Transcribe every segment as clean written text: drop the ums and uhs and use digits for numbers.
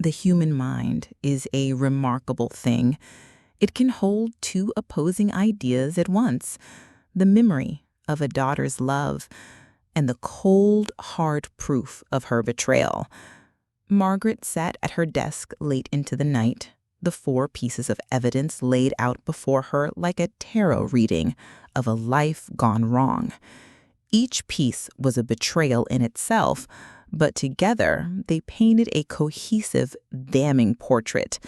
The human mind is a remarkable thing. It can hold two opposing ideas at once: the memory of a daughter's love and the cold, hard proof of her betrayal. Margaret sat at her desk late into the night, the four pieces of evidence laid out before her like a tarot reading of a life gone wrong. Each piece was a betrayal in itself, but together they painted a cohesive, damning portrait.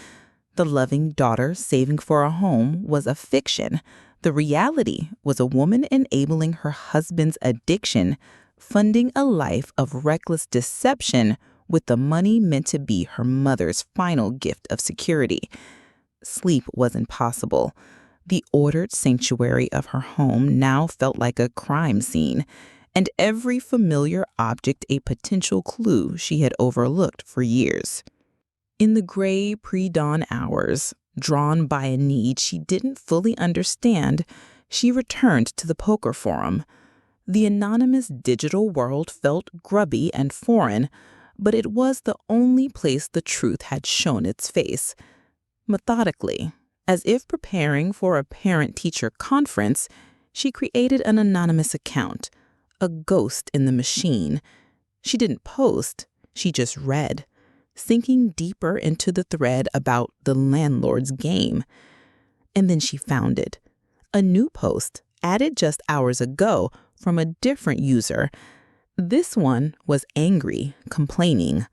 The loving daughter saving for a home was a fiction. The reality was a woman enabling her husband's addiction, funding a life of reckless deception with the money meant to be her mother's final gift of security. Sleep was impossible. The ordered sanctuary of her home now felt like a crime scene, and every familiar object a potential clue she had overlooked for years. In the gray pre-dawn hours, drawn by a need she didn't fully understand, she returned to the poker forum. The anonymous digital world felt grubby and foreign, but it was the only place the truth had shown its face. Methodically, as if preparing for a parent-teacher conference, she created an anonymous account, a ghost in the machine. She didn't post, she just read, sinking deeper into the thread about the landlord's game. And then she found it. A new post, added just hours ago from a different user. This one was angry, complaining.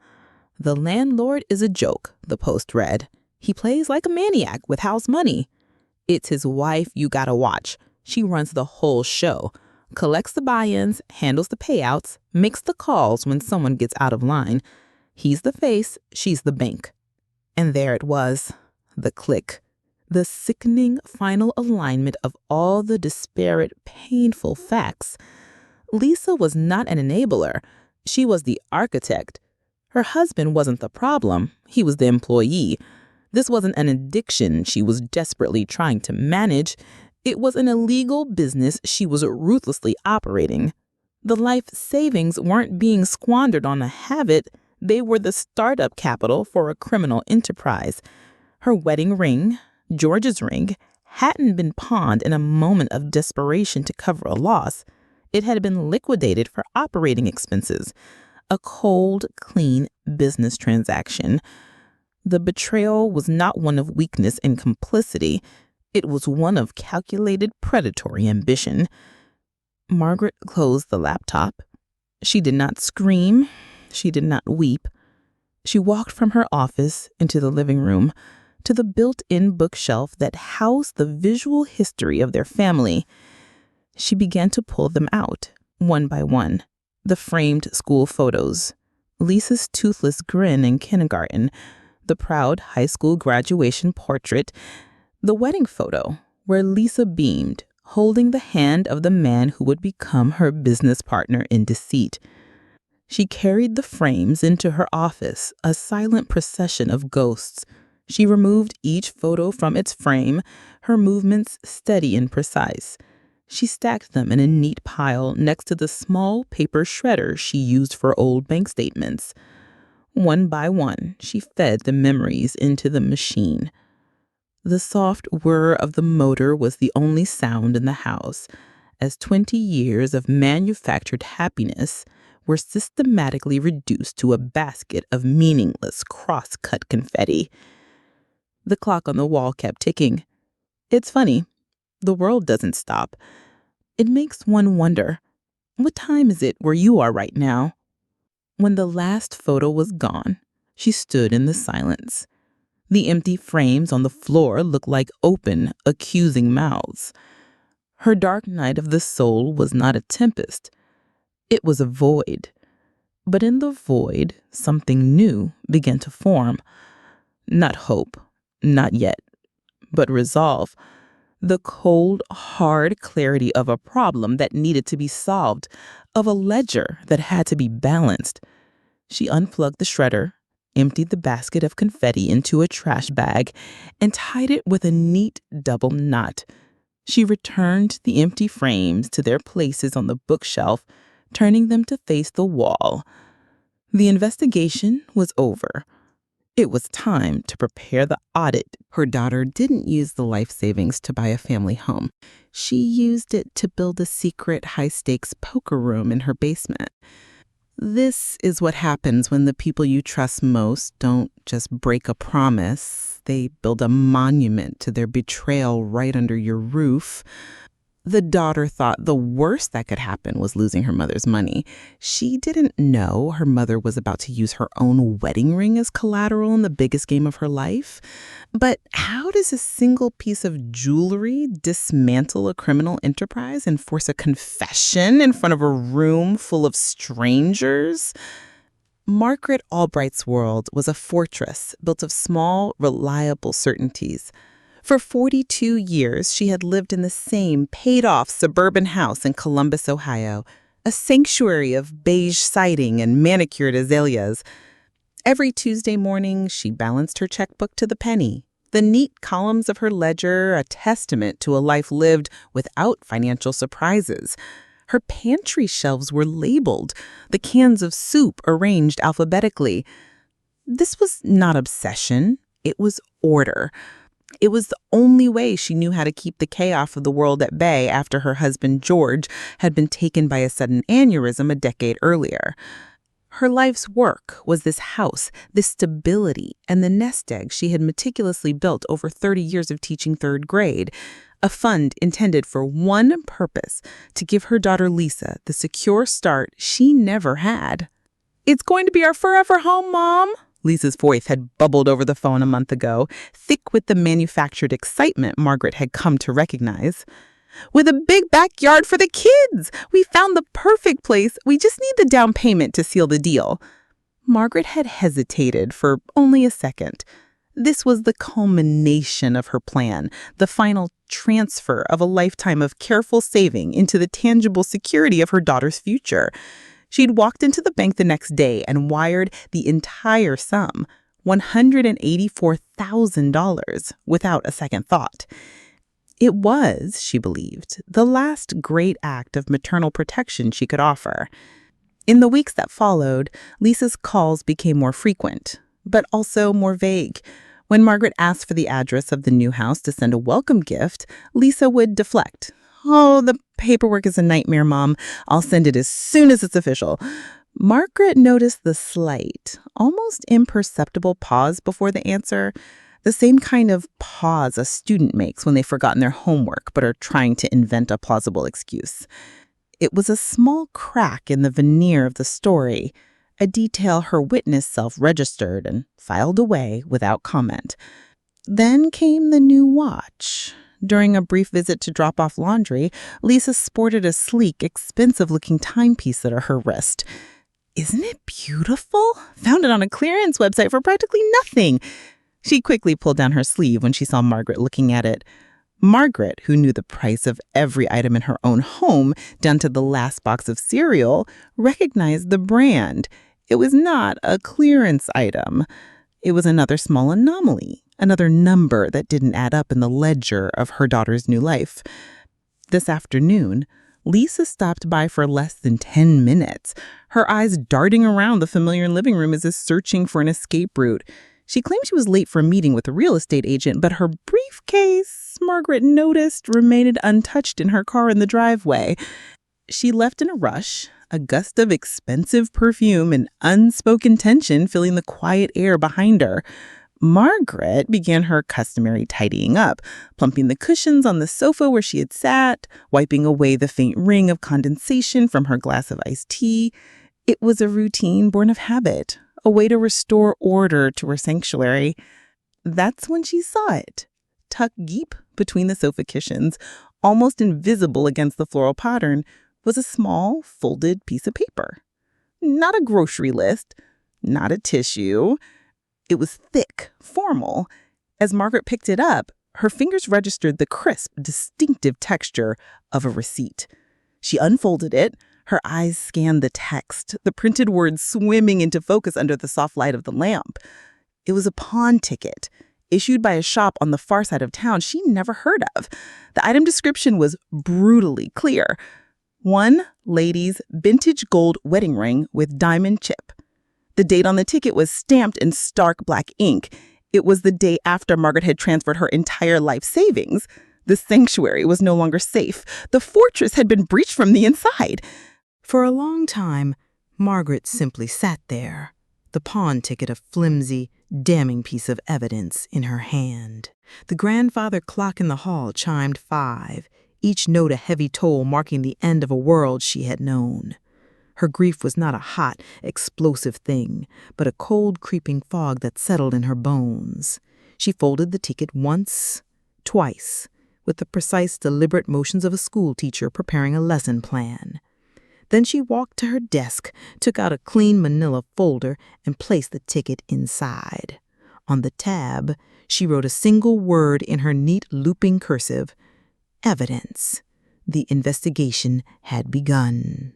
"The landlord is a joke," the post read. "He plays like a maniac with house money. It's his wife you gotta watch. She runs the whole show, collects the buy-ins, handles the payouts, makes the calls when someone gets out of line. He's the face, she's the bank." And there it was, the click, the sickening final alignment of all the disparate, painful facts. Lisa was not an enabler. She was the architect. Her husband wasn't the problem. He was the employee. This wasn't an addiction she was desperately trying to manage. It was an illegal business she was ruthlessly operating. The life savings weren't being squandered on a habit. They were the startup capital for a criminal enterprise. Her wedding ring, George's ring, hadn't been pawned in a moment of desperation to cover a loss. It had been liquidated for operating expenses. A cold, clean business transaction. The betrayal was not one of weakness and complicity. It was one of calculated predatory ambition. Margaret closed the laptop. She did not scream. She did not weep. She walked from her office into the living room, to the built-in bookshelf that housed the visual history of their family. She began to pull them out, one by one. The framed school photos, Lisa's toothless grin in kindergarten, the proud high school graduation portrait, the wedding photo where Lisa beamed, holding the hand of the man who would become her business partner in deceit. She carried the frames into her office, a silent procession of ghosts. She removed each photo from its frame, her movements steady and precise. She stacked them in a neat pile next to the small paper shredder she used for old bank statements. One by one, she fed the memories into the machine. The soft whir of the motor was the only sound in the house, as 20 years of manufactured happiness were systematically reduced to a basket of meaningless cross-cut confetti. The clock on the wall kept ticking. It's funny. The world doesn't stop. It makes one wonder, what time is it where you are right now? When the last photo was gone, she stood in the silence. The empty frames on the floor looked like open, accusing mouths. Her dark night of the soul was not a tempest. It was a void. But in the void, something new began to form. Not hope, not yet, but resolve. The cold, hard clarity of a problem that needed to be solved, of a ledger that had to be balanced. She unplugged the shredder, emptied the basket of confetti into a trash bag, and tied it with a neat double knot. She returned the empty frames to their places on the bookshelf, turning them to face the wall. The investigation was over. It was time to prepare the audit. Her daughter didn't use the life savings to buy a family home. She used it to build a secret high-stakes poker room in her basement. This is what happens when the people you trust most don't just break a promise. They build a monument to their betrayal right under your roof. The daughter thought the worst that could happen was losing her mother's money. She didn't know her mother was about to use her own wedding ring as collateral in the biggest game of her life. But how does a single piece of jewelry dismantle a criminal enterprise and force a confession in front of a room full of strangers? Margaret Albright's world was a fortress built of small, reliable certainties. For 42 years, she had lived in the same paid-off suburban house in Columbus, Ohio, a sanctuary of beige siding and manicured azaleas. Every Tuesday morning, she balanced her checkbook to the penny, the neat columns of her ledger a testament to a life lived without financial surprises. Her pantry shelves were labeled, the cans of soup arranged alphabetically. This was not obsession, it was order. It was the only way she knew how to keep the chaos of the world at bay after her husband, George, had been taken by a sudden aneurysm a decade earlier. Her life's work was this house, this stability, and the nest egg she had meticulously built over 30 years of teaching third grade, a fund intended for one purpose, to give her daughter Lisa the secure start she never had. "It's going to be our forever home, Mom," Lisa's voice had bubbled over the phone a month ago, thick with the manufactured excitement Margaret had come to recognize. "With a big backyard for the kids! We found the perfect place. We just need the down payment to seal the deal." Margaret had hesitated for only a second. This was the culmination of her plan, the final transfer of a lifetime of careful saving into the tangible security of her daughter's future. She'd walked into the bank the next day and wired the entire sum, $184,000, without a second thought. It was, she believed, the last great act of maternal protection she could offer. In the weeks that followed, Lisa's calls became more frequent, but also more vague. When Margaret asked for the address of the new house to send a welcome gift, Lisa would deflect. "Oh, the paperwork is a nightmare, Mom. I'll send it as soon as it's official." Margaret noticed the slight, almost imperceptible pause before the answer, the same kind of pause a student makes when they've forgotten their homework but are trying to invent a plausible excuse. It was a small crack in the veneer of the story, a detail her witness self registered and filed away without comment. Then came the new watch. During a brief visit to drop off laundry, Lisa sported a sleek, expensive-looking timepiece at her wrist. "Isn't it beautiful? Found it on a clearance website for practically nothing." She quickly pulled down her sleeve when she saw Margaret looking at it. Margaret, who knew the price of every item in her own home, down to the last box of cereal, recognized the brand. It was not a clearance item. It was another small anomaly, another number that didn't add up in the ledger of her daughter's new life. This afternoon, Lisa stopped by for less than 10 minutes, her eyes darting around the familiar living room as if searching for an escape route. She claimed she was late for a meeting with a real estate agent, but her briefcase, Margaret noticed, remained untouched in her car in the driveway. She left in a rush, a gust of expensive perfume and unspoken tension filling the quiet air behind her. Margaret began her customary tidying up, plumping the cushions on the sofa where she had sat, wiping away the faint ring of condensation from her glass of iced tea. It was a routine born of habit, a way to restore order to her sanctuary. That's when she saw it, tucked deep between the sofa cushions, almost invisible against the floral pattern, was a small, folded piece of paper. Not a grocery list, not a tissue. It was thick, formal. As Margaret picked it up, her fingers registered the crisp, distinctive texture of a receipt. She unfolded it. Her eyes scanned the text, the printed words swimming into focus under the soft light of the lamp. It was a pawn ticket, issued by a shop on the far side of town she never heard of. The item description was brutally clear. One lady's vintage gold wedding ring with diamond chip. The date on the ticket was stamped in stark black ink. It was the day after Margaret had transferred her entire life savings. The sanctuary was no longer safe. The fortress had been breached from the inside. For a long time, Margaret simply sat there, the pawn ticket a flimsy, damning piece of evidence in her hand. The grandfather clock in the hall chimed 5, each note a heavy toll marking the end of a world she had known. Her grief was not a hot, explosive thing, but a cold, creeping fog that settled in her bones. She folded the ticket once, twice, with the precise, deliberate motions of a schoolteacher preparing a lesson plan. Then she walked to her desk, took out a clean manila folder, and placed the ticket inside. On the tab, she wrote a single word in her neat looping cursive: evidence. The investigation had begun.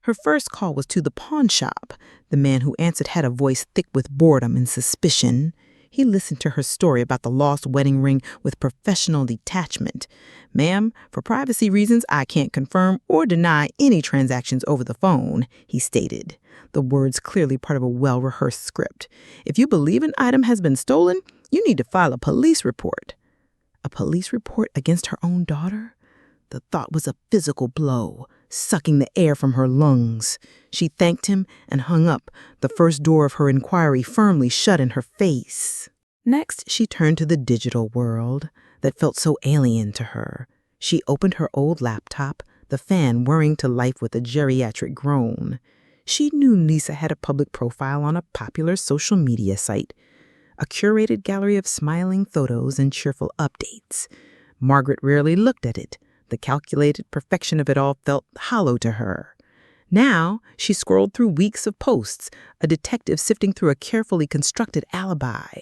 Her first call was to the pawn shop. The man who answered had a voice thick with boredom and suspicion. He listened to her story about the lost wedding ring with professional detachment. "Ma'am, for privacy reasons, I can't confirm or deny any transactions over the phone," he stated, the words clearly part of a well-rehearsed script. "If you believe an item has been stolen, you need to file a police report." A police report against her own daughter? The thought was a physical blow, sucking the air from her lungs. She thanked him and hung up, the first door of her inquiry firmly shut in her face. Next, she turned to the digital world that felt so alien to her. She opened her old laptop, the fan whirring to life with a geriatric groan. She knew Lisa had a public profile on a popular social media site, a curated gallery of smiling photos and cheerful updates. Margaret rarely looked at it. The calculated perfection of it all felt hollow to her. Now she scrolled through weeks of posts, a detective sifting through a carefully constructed alibi.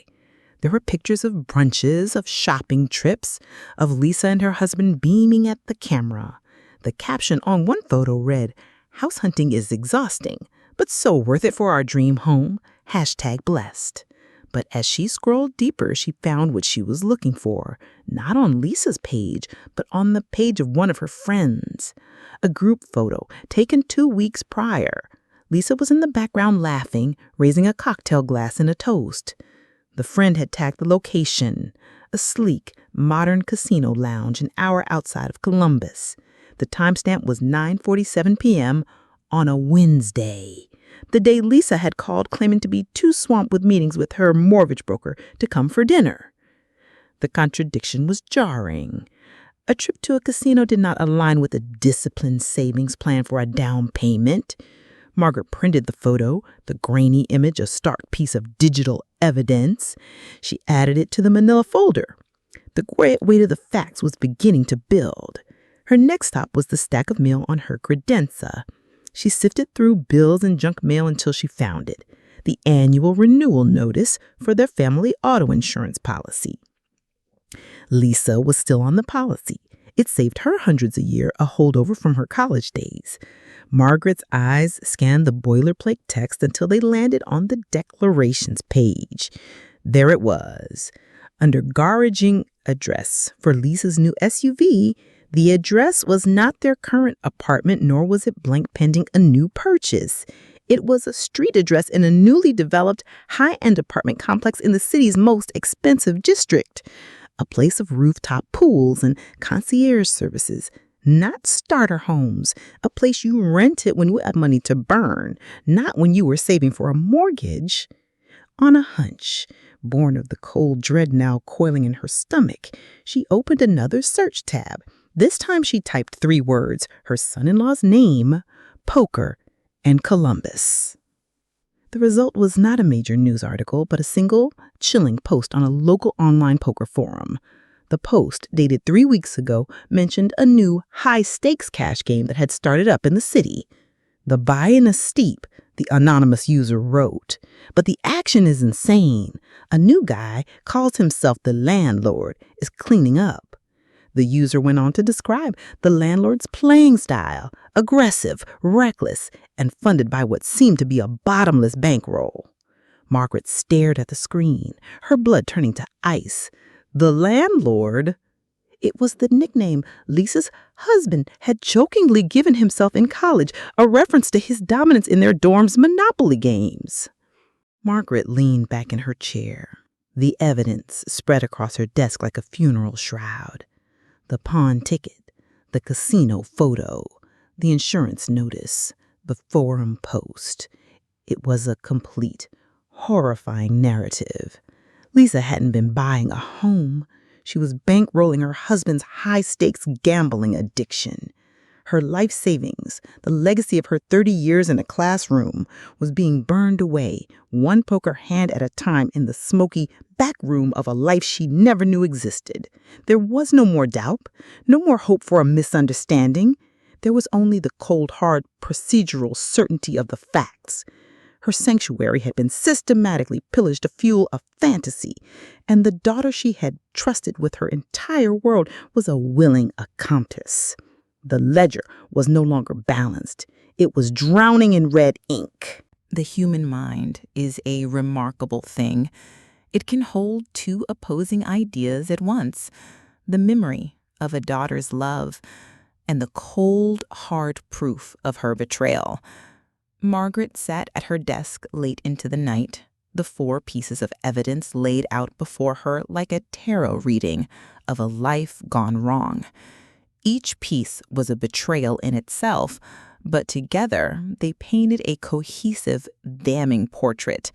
There were pictures of brunches, of shopping trips, of Lisa and her husband beaming at the camera. The caption on one photo read, "House hunting is exhausting, but so worth it for our dream home. #blessed." But as she scrolled deeper, she found what she was looking for, not on Lisa's page, but on the page of one of her friends. A group photo taken 2 weeks prior. Lisa was in the background laughing, raising a cocktail glass in a toast. The friend had tagged the location, a sleek, modern casino lounge an hour outside of Columbus. The timestamp was 9:47 p.m. on a Wednesday, the day Lisa had called claiming to be too swamped with meetings with her mortgage broker to come for dinner. The contradiction was jarring. A trip to a casino did not align with a disciplined savings plan for a down payment. Margaret printed the photo, the grainy image, a stark piece of digital evidence. She added it to the manila folder. The weight of the facts was beginning to build. Her next stop was the stack of mail on her credenza. She sifted through bills and junk mail until she found it, the annual renewal notice for their family auto insurance policy. Lisa was still on the policy. It saved her hundreds a year, a holdover from her college days. Margaret's eyes scanned the boilerplate text until they landed on the declarations page. There it was. Under garaging address for Lisa's new SUV, the address was not their current apartment, nor was it blank pending a new purchase. It was a street address in a newly developed high-end apartment complex in the city's most expensive district. A place of rooftop pools and concierge services, not starter homes. A place you rented when you had money to burn, not when you were saving for a mortgage. On a hunch, born of the cold dread now coiling in her stomach, she opened another search tab. This time she typed 3 words, her son-in-law's name, poker, and Columbus. The result was not a major news article, but a single, chilling post on a local online poker forum. The post, dated 3 weeks ago, mentioned a new high-stakes cash game that had started up in the city. "The buy-in is steep," the anonymous user wrote, "but the action is insane. A new guy, calls himself the landlord, is cleaning up." The user went on to describe the landlord's playing style: aggressive, reckless, and funded by what seemed to be a bottomless bankroll. Margaret stared at the screen, her blood turning to ice. The landlord? It was the nickname Lisa's husband had jokingly given himself in college, a reference to his dominance in their dorm's Monopoly games. Margaret leaned back in her chair, the evidence spread across her desk like a funeral shroud. The pawn ticket, the casino photo, the insurance notice, the forum post. It was a complete, horrifying narrative. Lisa hadn't been buying a home. She was bankrolling her husband's high-stakes gambling addiction. Her life savings, the legacy of her 30 years in a classroom, was being burned away, one poker hand at a time, in the smoky back room of a life she never knew existed. There was no more doubt, no more hope for a misunderstanding. There was only the cold, hard, procedural certainty of the facts. Her sanctuary had been systematically pillaged to fuel a fantasy, and the daughter she had trusted with her entire world was a willing accomplice. The ledger was no longer balanced. It was drowning in red ink. The human mind is a remarkable thing. It can hold two opposing ideas at once: the memory of a daughter's love and the cold, hard proof of her betrayal. Margaret sat at her desk late into the night, the 4 pieces of evidence laid out before her like a tarot reading of a life gone wrong. Each piece was a betrayal in itself, but together they painted a cohesive, damning portrait.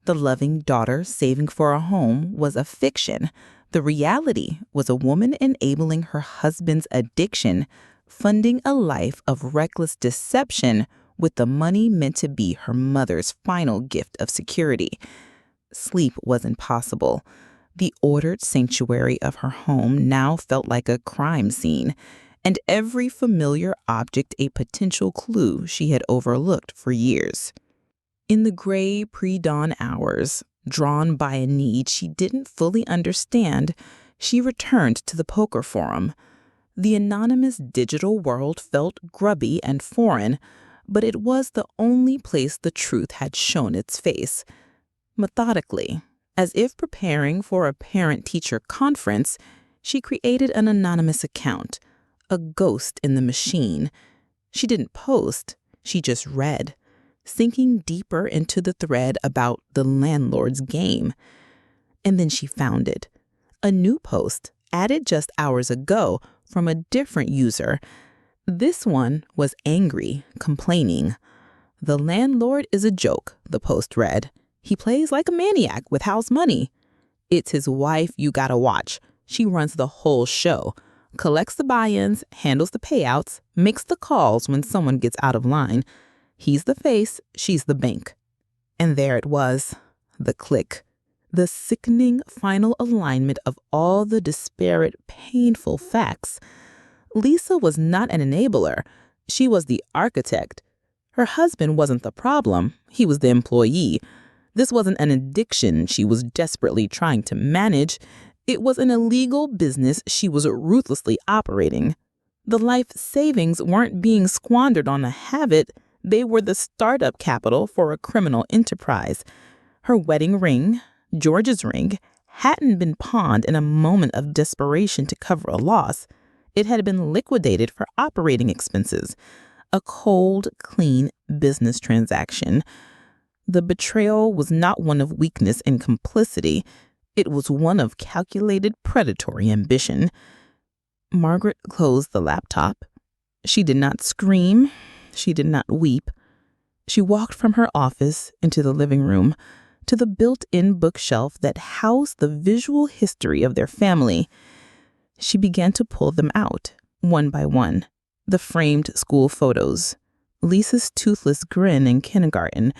The loving daughter saving for a home was a fiction. The reality was a woman enabling her husband's addiction, funding a life of reckless deception with the money meant to be her mother's final gift of security. Sleep was impossible. The ordered sanctuary of her home now felt like a crime scene, and every familiar object a potential clue she had overlooked for years. In the gray pre-dawn hours, drawn by a need she didn't fully understand, she returned to the poker forum. The anonymous digital world felt grubby and foreign, but it was the only place the truth had shown its face. Methodically, as if preparing for a parent-teacher conference, she created an anonymous account, a ghost in the machine. She didn't post, she just read, sinking deeper into the thread about the landlord's game. And then she found it. A new post, added just hours ago from a different user. This one was angry, complaining. "The landlord is a joke," the post read. "He plays like a maniac with house money. It's his wife you gotta watch. She runs the whole show, collects the buy-ins, handles the payouts, makes the calls when someone gets out of line. He's the face, she's the bank." And there it was, the click, the sickening final alignment of all the disparate, painful facts. Lisa was not an enabler. She was the architect. Her husband wasn't the problem. He was the employee. This wasn't an addiction she was desperately trying to manage. It was an illegal business she was ruthlessly operating. The life savings weren't being squandered on a habit. They were the startup capital for a criminal enterprise. Her wedding ring, George's ring, hadn't been pawned in a moment of desperation to cover a loss. It had been liquidated for operating expenses. A cold, clean business transaction. The betrayal was not one of weakness and complicity. It was one of calculated predatory ambition. Margaret closed the laptop. She did not scream. She did not weep. She walked from her office into the living room, to the built-in bookshelf that housed the visual history of their family. She began to pull them out, one by one. The framed school photos, Lisa's toothless grin in kindergarten,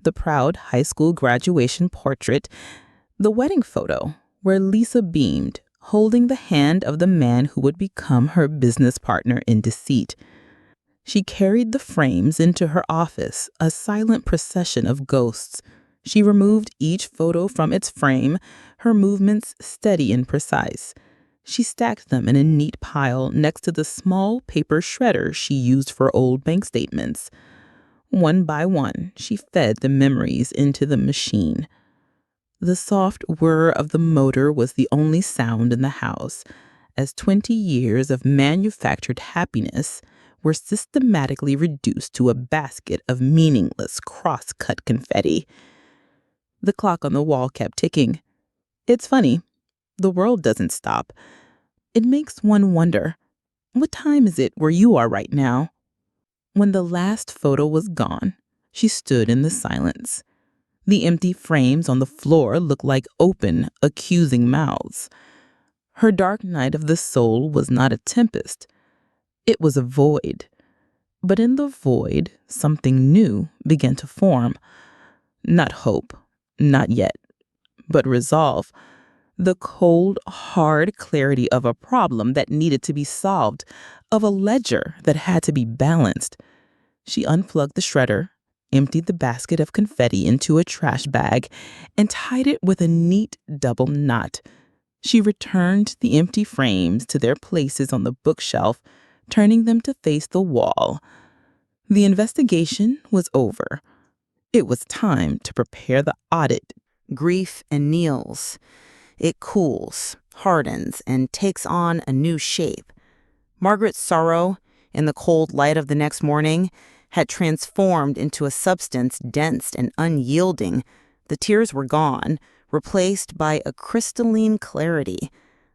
the proud high school graduation portrait, the wedding photo where Lisa beamed, holding the hand of the man who would become her business partner in deceit. She carried the frames into her office, a silent procession of ghosts. She removed each photo from its frame, her movements steady and precise. She stacked them in a neat pile next to the small paper shredder she used for old bank statements. One by one, she fed the memories into the machine. The soft whir of the motor was the only sound in the house, as 20 years of manufactured happiness were systematically reduced to a basket of meaningless cross-cut confetti. The clock on the wall kept ticking. It's funny, the world doesn't stop. It makes one wonder, what time is it where you are right now? When the last photo was gone, she stood in the silence. The empty frames on the floor looked like open, accusing mouths. Her dark night of the soul was not a tempest. It was a void. But in the void, something new began to form. Not hope, not yet, but resolve. The cold, hard clarity of a problem that needed to be solved, of a ledger that had to be balanced. She unplugged the shredder, emptied the basket of confetti into a trash bag, and tied it with a neat double knot. She returned the empty frames to their places on the bookshelf, turning them to face the wall. The investigation was over. It was time to prepare the audit. Grief anneals. It cools, hardens, and takes on a new shape. Margaret's sorrow, in the cold light of the next morning, had transformed into a substance dense and unyielding. The tears were gone, replaced by a crystalline clarity.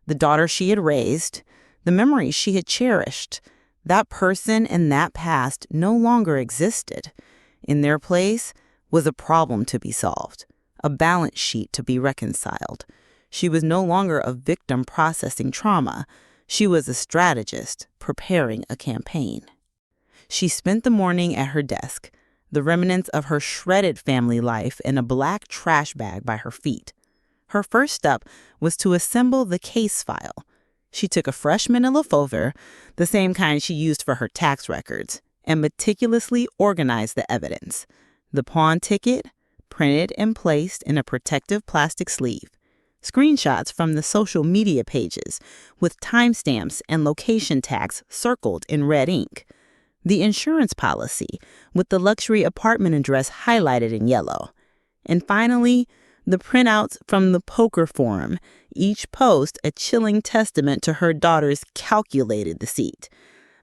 The daughter she had raised, the memories she had cherished, that person and that past no longer existed. In their place was a problem to be solved, a balance sheet to be reconciled. She was no longer a victim processing trauma. She was a strategist preparing a campaign. She spent the morning at her desk, the remnants of her shredded family life in a black trash bag by her feet. Her first step was to assemble the case file. She took a fresh manila folder, the same kind she used for her tax records, and meticulously organized the evidence. The pawn ticket, printed and placed in a protective plastic sleeve. Screenshots from the social media pages with timestamps and location tags circled in red ink. The insurance policy with the luxury apartment address highlighted in yellow. And finally, the printouts from the poker forum, each post a chilling testament to her daughter's calculated deceit.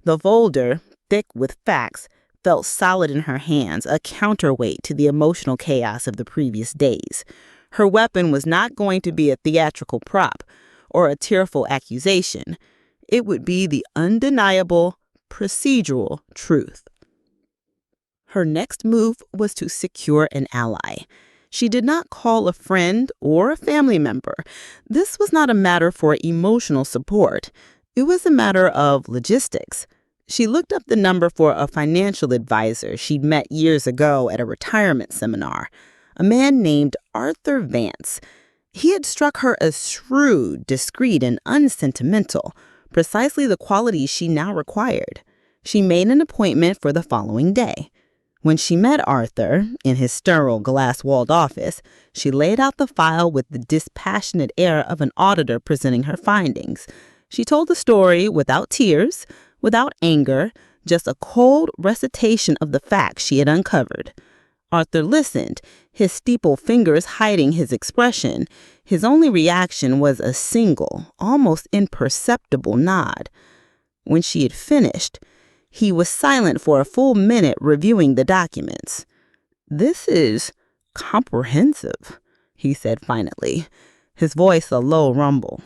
The folder, thick with facts, felt solid in her hands, a counterweight to the emotional chaos of the previous days. Her weapon was not going to be a theatrical prop or a tearful accusation. It would be the undeniable, procedural truth. Her next move was to secure an ally. She did not call a friend or a family member. This was not a matter for emotional support. It was a matter of logistics. She looked up the number for a financial advisor she'd met years ago at a retirement seminar, a man named Arthur Vance. He had struck her as shrewd, discreet, and unsentimental, precisely the qualities she now required. She made an appointment for the following day. When she met Arthur in his sterile glass-walled office, she laid out the file with the dispassionate air of an auditor presenting her findings. She told the story without tears, without anger, just a cold recitation of the facts she had uncovered. Arthur listened, his steeple fingers hiding his expression. His only reaction was a single, almost imperceptible nod. When she had finished, he was silent for a full minute reviewing the documents. "This is comprehensive," he said finally, his voice a low rumble.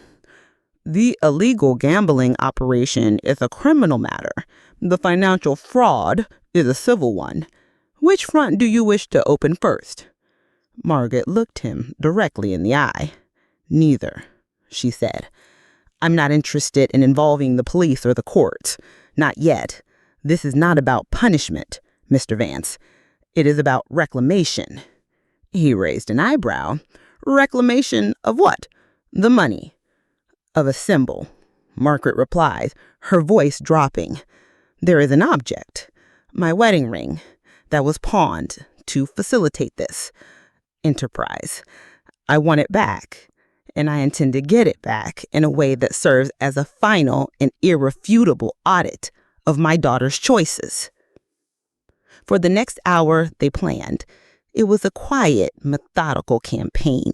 "The illegal gambling operation is a criminal matter. The financial fraud is a civil one. Which front do you wish to open first?" Margaret looked him directly in the eye. "Neither," she said. "I'm not interested in involving the police or the courts. Not yet. This is not about punishment, Mr. Vance. It is about reclamation." He raised an eyebrow. "Reclamation of what?" "The money." "Of a symbol," Margaret replied, her voice dropping. "There is an object, my wedding ring, that was pawned to facilitate this enterprise. I want it back, and I intend to get it back in a way that serves as a final and irrefutable audit of my daughter's choices." For the next hour, they planned. It was a quiet, methodical campaign.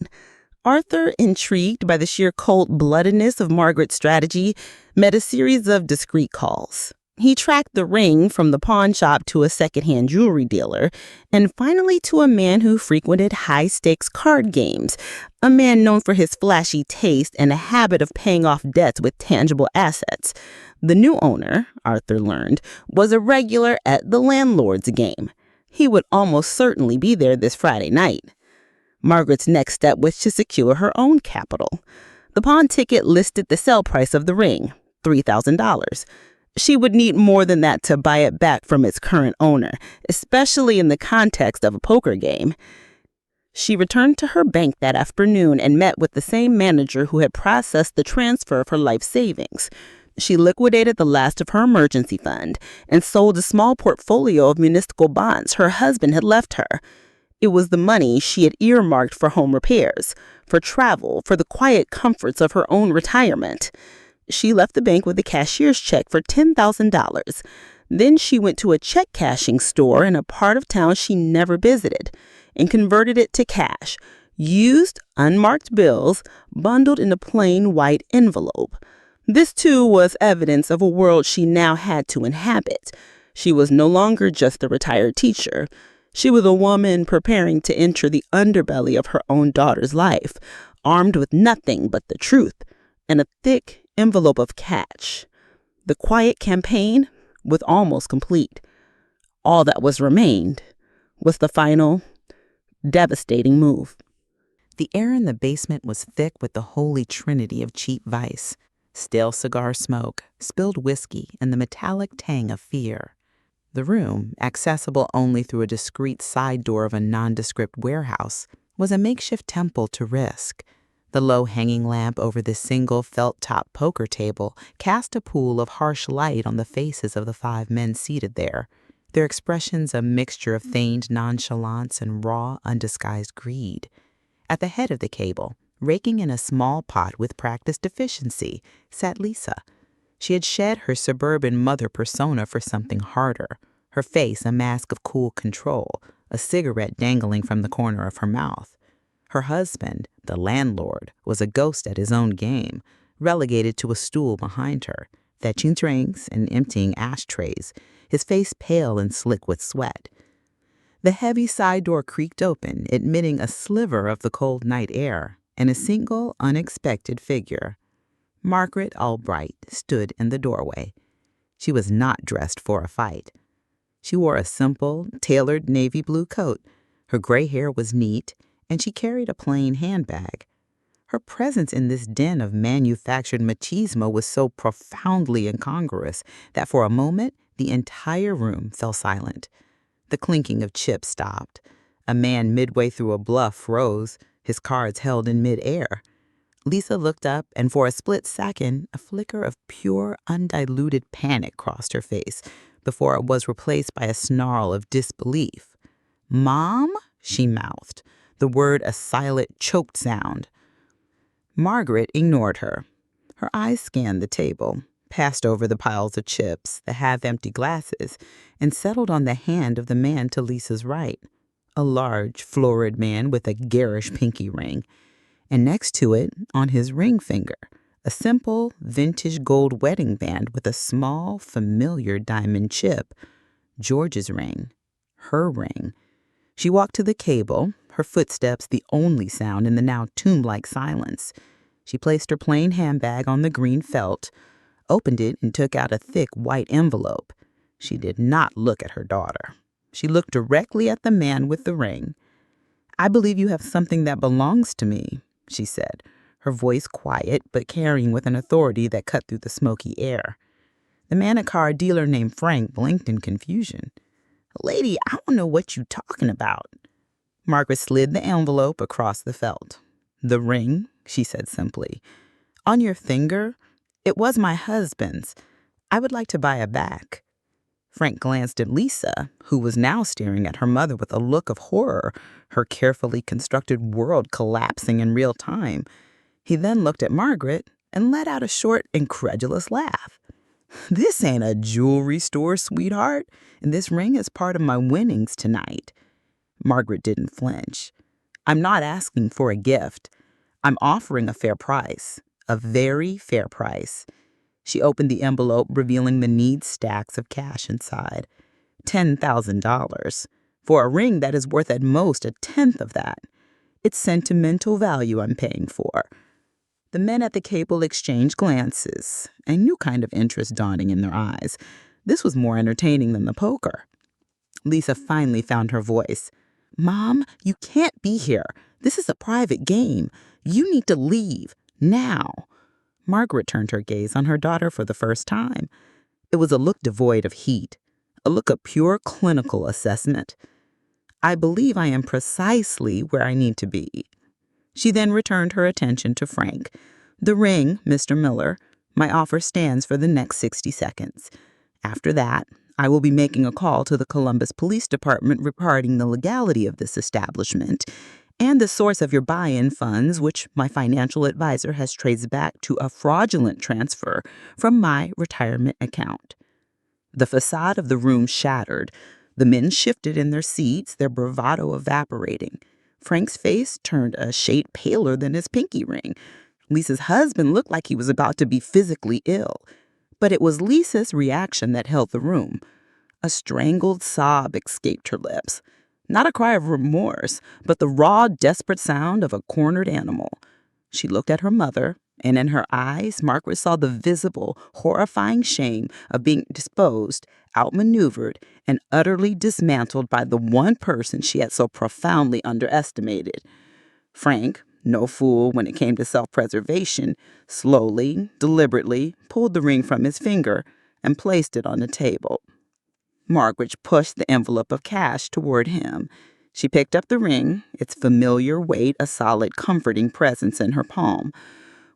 Arthur, intrigued by the sheer cold-bloodedness of Margaret's strategy, made a series of discreet calls. He tracked the ring from the pawn shop to a secondhand jewelry dealer, and finally to a man who frequented high-stakes card games, a man known for his flashy taste and a habit of paying off debts with tangible assets. The new owner, Arthur learned, was a regular at the landlord's game. He would almost certainly be there this Friday night. Margaret's next step was to secure her own capital. The pawn ticket listed the sale price of the ring, $3,000. She would need more than that to buy it back from its current owner, especially in the context of a poker game. She returned to her bank that afternoon and met with the same manager who had processed the transfer of her life savings. She liquidated the last of her emergency fund and sold a small portfolio of municipal bonds her husband had left her. It was the money she had earmarked for home repairs, for travel, for the quiet comforts of her own retirement. She left the bank with a cashier's check for $10,000. Then she went to a check cashing store in a part of town she never visited and converted it to cash, used unmarked bills bundled in a plain white envelope. This, too, was evidence of a world she now had to inhabit. She was no longer just a retired teacher. She was a woman preparing to enter the underbelly of her own daughter's life, armed with nothing but the truth and a thick envelope of cash. The quiet campaign was almost complete. All that was remained was the final, devastating move. The air in the basement was thick with the holy trinity of cheap vice: stale cigar smoke, spilled whiskey, and the metallic tang of fear. The room, accessible only through a discreet side door of a nondescript warehouse, was a makeshift temple to risk. The low hanging lamp over the single felt-top poker table cast a pool of harsh light on the faces of the 5 men seated there, their expressions a mixture of feigned nonchalance and raw, undisguised greed. At the head of the table, raking in a small pot with practiced efficiency, sat Lisa. She had shed her suburban mother persona for something harder, her face a mask of cool control, a cigarette dangling from the corner of her mouth. Her husband, the landlord, was a ghost at his own game, relegated to a stool behind her, fetching drinks and emptying ashtrays, his face pale and slick with sweat. The heavy side door creaked open, admitting a sliver of the cold night air and a single unexpected figure. Margaret Albright stood in the doorway. She was not dressed for a fight. She wore a simple, tailored navy blue coat. Her gray hair was neat, and she carried a plain handbag. Her presence in this den of manufactured machismo was so profoundly incongruous that for a moment the entire room fell silent. The clinking of chips stopped. A man midway through a bluff rose, his cards held in midair. Lisa looked up, and for a split second, a flicker of pure, undiluted panic crossed her face before it was replaced by a snarl of disbelief. "Mom?" she mouthed, the word a silent, choked sound. Margaret ignored her. Her eyes scanned the table, passed over the piles of chips, the half-empty glasses, and settled on the hand of the man to Lisa's right, a large, florid man with a garish pinky ring, and next to it, on his ring finger, a simple, vintage gold wedding band with a small, familiar diamond chip. George's ring. Her ring. She walked to the table, her footsteps the only sound in the now tomb-like silence. She placed her plain handbag on the green felt, opened it, and took out a thick white envelope. She did not look at her daughter. She looked directly at the man with the ring. "I believe you have something that belongs to me," she said, her voice quiet but carrying with an authority that cut through the smoky air. The man, a car dealer named Frank, blinked in confusion. "Lady, I don't know what you talking about." Margaret slid the envelope across the felt. "The ring," she said simply. "On your finger? It was my husband's. I would like to buy it back." Frank glanced at Lisa, who was now staring at her mother with a look of horror, her carefully constructed world collapsing in real time. He then looked at Margaret and let out a short, incredulous laugh. "This ain't a jewelry store, sweetheart, and this ring is part of my winnings tonight." Margaret didn't flinch. "I'm not asking for a gift. I'm offering a fair price, a very fair price." She opened the envelope, revealing the neat stacks of cash inside. $10,000 for a ring that is worth at most a tenth of that. It's sentimental value I'm paying for. The men at the table exchanged glances, a new kind of interest dawning in their eyes. This was more entertaining than the poker. Lisa finally found her voice. "Mom, you can't be here. This is a private game. You need to leave, now." Margaret turned her gaze on her daughter for the first time. It was a look devoid of heat, a look of pure clinical assessment. "I believe I am precisely where I need to be." She then returned her attention to Frank. "The ring, Mr. Miller. My offer stands for the next 60 seconds. After that, I will be making a call to the Columbus Police Department regarding the legality of this establishment and the source of your buy-in funds, which my financial advisor has traced back to a fraudulent transfer from my retirement account." The facade of the room shattered. The men shifted in their seats, their bravado evaporating. Frank's face turned a shade paler than his pinky ring. Lisa's husband looked like he was about to be physically ill. But it was Lisa's reaction that held the room. A strangled sob escaped her lips. Not a cry of remorse, but the raw, desperate sound of a cornered animal. She looked at her mother, and in her eyes, Margaret saw the visible, horrifying shame of being disposed, outmaneuvered, and utterly dismantled by the one person she had so profoundly underestimated. Frank, no fool when it came to self-preservation, slowly, deliberately pulled the ring from his finger and placed it on the table. Margaret pushed the envelope of cash toward him. She picked up the ring, its familiar weight a solid, comforting presence in her palm.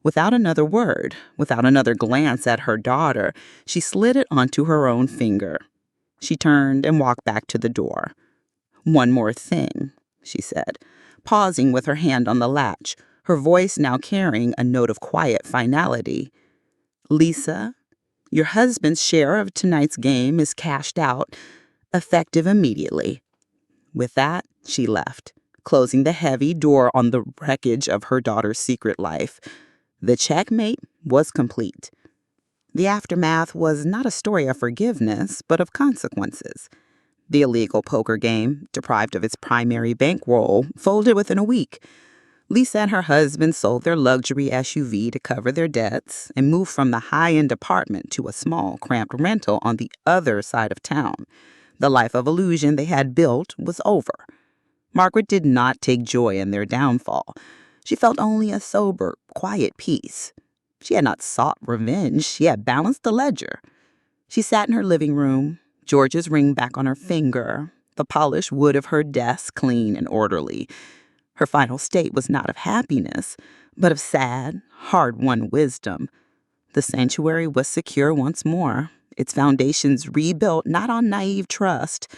Without another word, without another glance at her daughter, she slid it onto her own finger. She turned and walked back to the door. "One more thing," she said, pausing with her hand on the latch, her voice now carrying a note of quiet finality. "Lisa, your husband's share of tonight's game is cashed out, effective immediately." With that, she left, closing the heavy door on the wreckage of her daughter's secret life. The checkmate was complete. The aftermath was not a story of forgiveness, but of consequences. The illegal poker game, deprived of its primary bankroll, folded within a week. Lisa and her husband sold their luxury SUV to cover their debts and moved from the high-end apartment to a small, cramped rental on the other side of town. The life of illusion they had built was over. Margaret did not take joy in their downfall. She felt only a sober, quiet peace. She had not sought revenge. She had balanced the ledger. She sat in her living room, George's ring back on her finger, the polished wood of her desk clean and orderly. Her final state was not of happiness, but of sad, hard-won wisdom. The sanctuary was secure once more, its foundations rebuilt not on naive trust,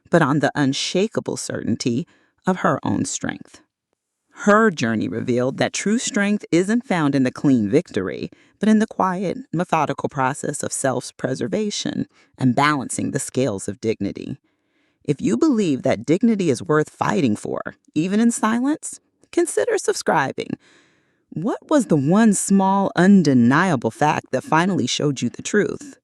but on the unshakable certainty of her own strength. Her journey revealed that true strength isn't found in the clean victory, but in the quiet, methodical process of self-preservation and balancing the scales of dignity. If you believe that dignity is worth fighting for, even in silence, consider subscribing. What was the one small, undeniable fact that finally showed you the truth?